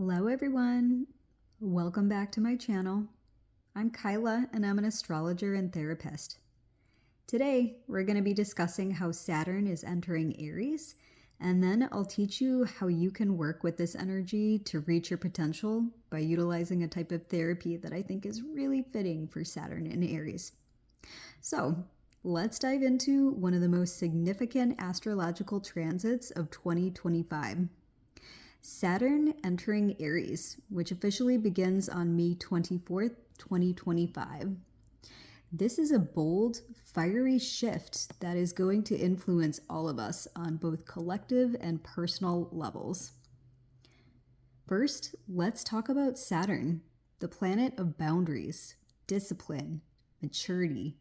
Hello everyone, welcome back to my channel. I'm Kyla and I'm an astrologer and therapist. Today we're going to be discussing how Saturn is entering Aries, and then I'll teach you how you can work with this energy to reach your potential by utilizing a type of therapy that I think is really fitting for Saturn in Aries. So let's dive into one of the most significant astrological transits of 2025. Saturn entering Aries, which officially begins on May 24th, 2025. This is a bold, fiery shift that is going to influence all of us on both collective and personal levels. First, let's talk about Saturn, the planet of boundaries, discipline, maturity,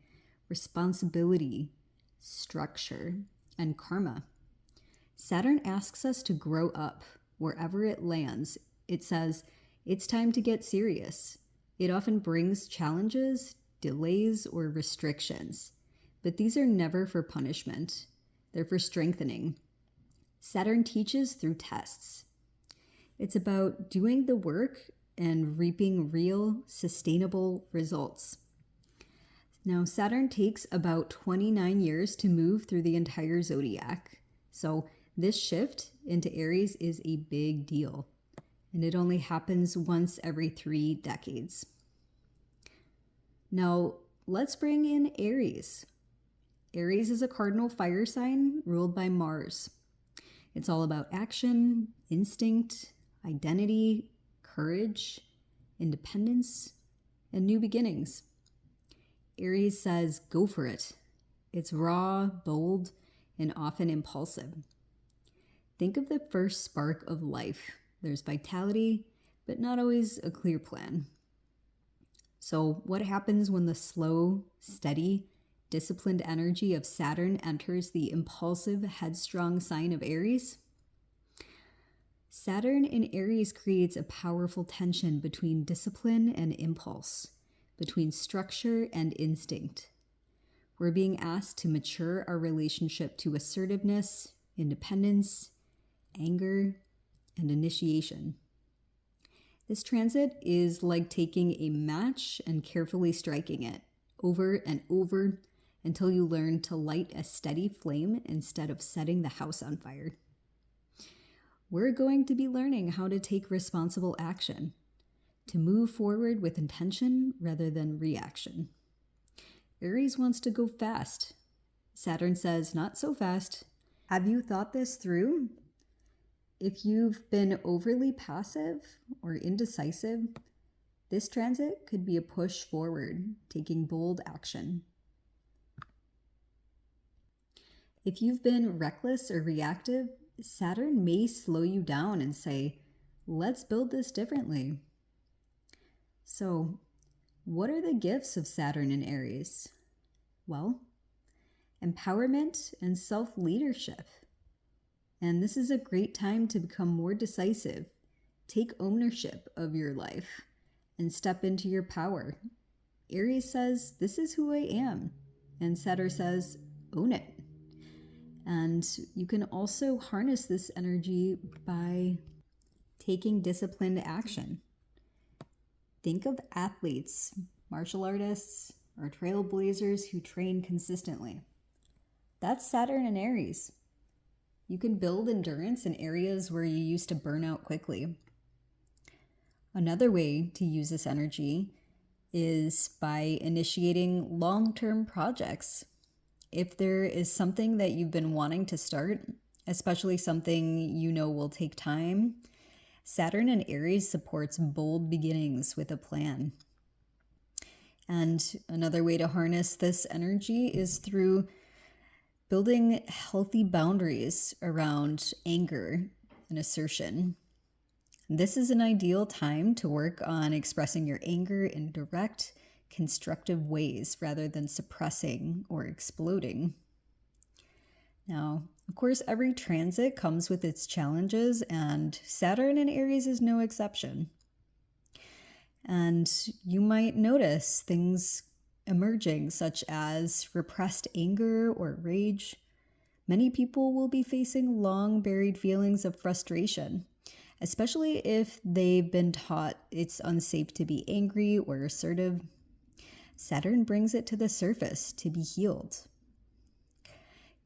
responsibility, structure, and karma. Saturn asks us to grow up. Wherever it lands, it says, it's time to get serious. It often brings challenges, delays, or restrictions. But these are never for punishment. They're for strengthening. Saturn teaches through tests. It's about doing the work and reaping real, sustainable results. Now, Saturn takes about 29 years to move through the entire zodiac. So this shift into Aries is a big deal, and it only happens once every 3 decades. Now, let's bring in Aries. Aries is a cardinal fire sign ruled by Mars. It's all about action, instinct, identity, courage, independence, and new beginnings. Aries says, go for it. It's raw, bold, and often impulsive. Think of the first spark of life. There's vitality, but not always a clear plan. So what happens when the slow, steady, disciplined energy of Saturn enters the impulsive, headstrong sign of Aries? Saturn in Aries creates a powerful tension between discipline and impulse, between structure and instinct. We're being asked to mature our relationship to assertiveness, independence, anger, and initiation. This transit is like taking a match and carefully striking it over and over until you learn to light a steady flame instead of setting the house on fire. We're going to be learning how to take responsible action, to move forward with intention rather than reaction. Aries wants to go fast. Saturn says, not so fast. Have you thought this through? If you've been overly passive or indecisive, this transit could be a push forward, taking bold action. If you've been reckless or reactive, Saturn may slow you down and say, let's build this differently. So, what are the gifts of Saturn in Aries? Well, empowerment and self-leadership. And this is a great time to become more decisive, take ownership of your life, and step into your power. Aries says, this is who I am. And Saturn says, own it. And you can also harness this energy by taking disciplined action. Think of athletes, martial artists, or trailblazers who train consistently. That's Saturn in Aries. You can build endurance in areas where you used to burn out quickly. Another way to use this energy is by initiating long-term projects. If there is something that you've been wanting to start, especially something you know will take time, Saturn in Aries supports bold beginnings with a plan. And another way to harness this energy is through building healthy boundaries around anger and assertion. This is an ideal time to work on expressing your anger in direct, constructive ways rather than suppressing or exploding. Now, of course, every transit comes with its challenges, and Saturn in Aries is no exception. And you might notice things emerging, such as repressed anger or rage. Many people will be facing long buried feelings of frustration, especially if they've been taught it's unsafe to be angry or assertive. Saturn brings it to the surface to be healed.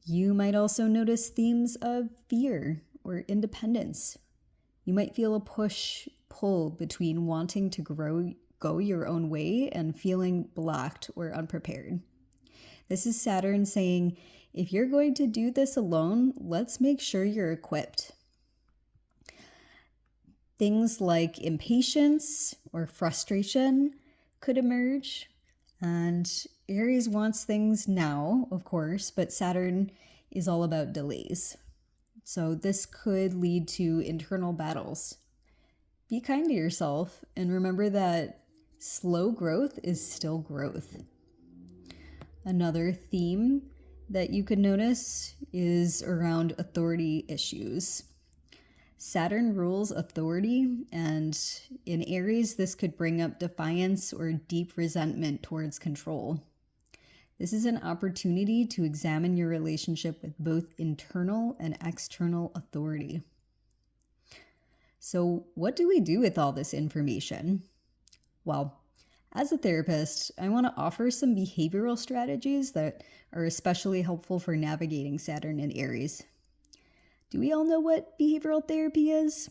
You might also notice themes of fear or independence. You might feel a push-pull between wanting to go your own way and feeling blocked or unprepared. This is Saturn saying, if you're going to do this alone, let's make sure you're equipped. Things like impatience or frustration could emerge. And Aries wants things now, of course, but Saturn is all about delays. So this could lead to internal battles. Be kind to yourself and remember that slow growth is still growth. Another theme that you could notice is around authority issues. Saturn rules authority, and in Aries, this could bring up defiance or deep resentment towards control. This is an opportunity to examine your relationship with both internal and external authority. So, what do we do with all this information? Well, as a therapist, I want to offer some behavioral strategies that are especially helpful for navigating Saturn and Aries. Do we all know what behavioral therapy is?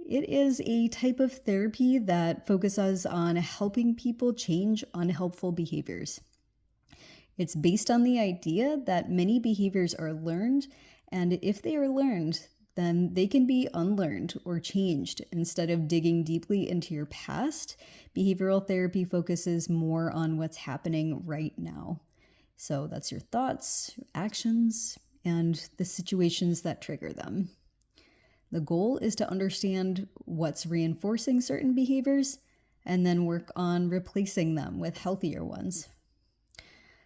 It is a type of therapy that focuses on helping people change unhelpful behaviors. It's based on the idea that many behaviors are learned, and if they are learned, then they can be unlearned or changed. Instead of digging deeply into your past, behavioral therapy focuses more on what's happening right now. So that's your thoughts, your actions, and the situations that trigger them. The goal is to understand what's reinforcing certain behaviors and then work on replacing them with healthier ones.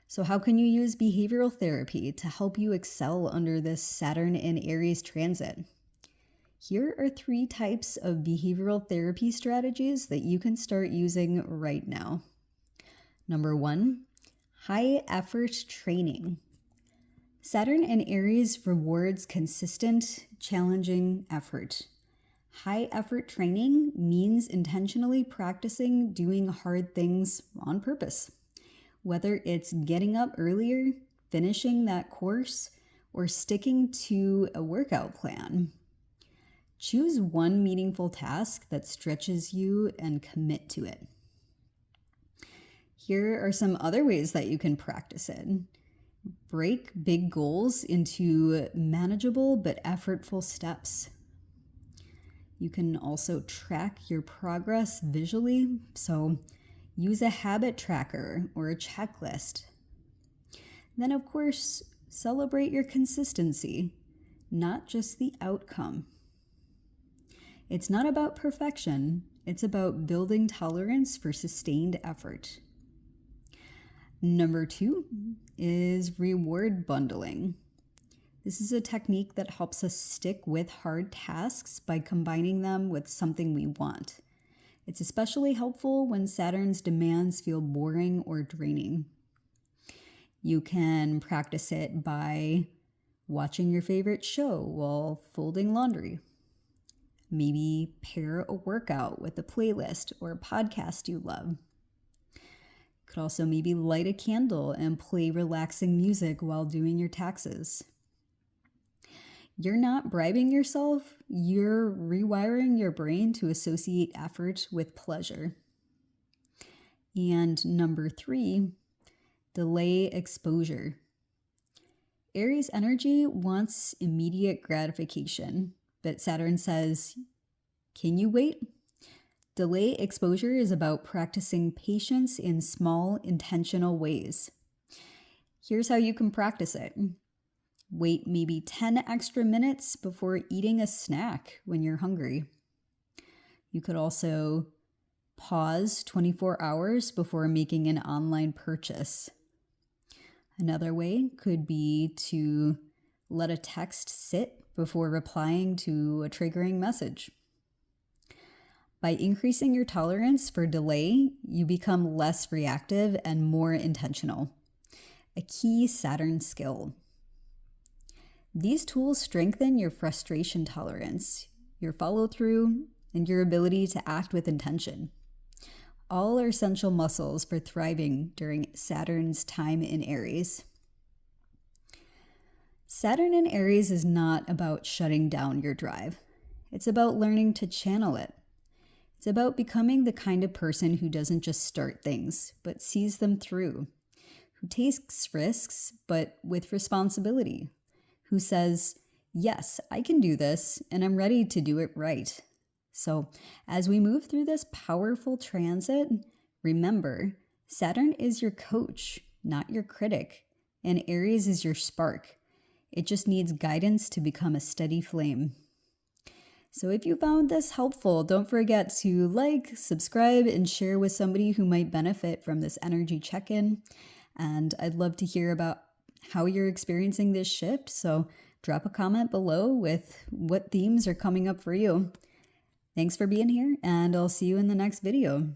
So how can you use behavioral therapy to help you excel under this Saturn and Aries transit? Here are 3 types of behavioral therapy strategies that you can start using right now. Number 1, high effort training. Saturn and Aries rewards consistent, challenging effort. High effort training means intentionally practicing doing hard things on purpose. Whether it's getting up earlier, finishing that course, or sticking to a workout plan. Choose one meaningful task that stretches you and commit to it. Here are some other ways that you can practice it. Break big goals into manageable but effortful steps. You can also track your progress visually, so use a habit tracker or a checklist. Then, of course, celebrate your consistency, not just the outcome. It's not about perfection, it's about building tolerance for sustained effort. Number 2 is reward bundling. This is a technique that helps us stick with hard tasks by combining them with something we want. It's especially helpful when Saturn's demands feel boring or draining. You can practice it by watching your favorite show while folding laundry. Maybe pair a workout with a playlist or a podcast you love. You could also maybe light a candle and play relaxing music while doing your taxes. You're not bribing yourself, you're rewiring your brain to associate effort with pleasure. And number 3, delay exposure. Aries energy wants immediate gratification, but Saturn says, can you wait? Delay exposure is about practicing patience in small, intentional ways. Here's how you can practice it. Wait maybe 10 extra minutes before eating a snack when you're hungry. You could also pause 24 hours before making an online purchase. Another way could be to let a text sit before replying to a triggering message. By increasing your tolerance for delay, you become less reactive and more intentional. A key Saturn skill. These tools strengthen your frustration tolerance. your follow through, and your ability to act with intention. All are essential muscles for thriving during Saturn's time in Aries. Saturn in Aries is not about shutting down your drive. It's about learning to channel it. It's about becoming the kind of person who doesn't just start things, but sees them through, who takes risks, but with responsibility, who says, yes, I can do this, and I'm ready to do it right. So, as we move through this powerful transit, remember, Saturn is your coach, not your critic, and Aries is your spark. It just needs guidance to become a steady flame. So if you found this helpful, don't forget to like, subscribe, and share with somebody who might benefit from this energy check-in. And I'd love to hear about how you're experiencing this shift. So drop a comment below with what themes are coming up for you. Thanks for being here, and I'll see you in the next video.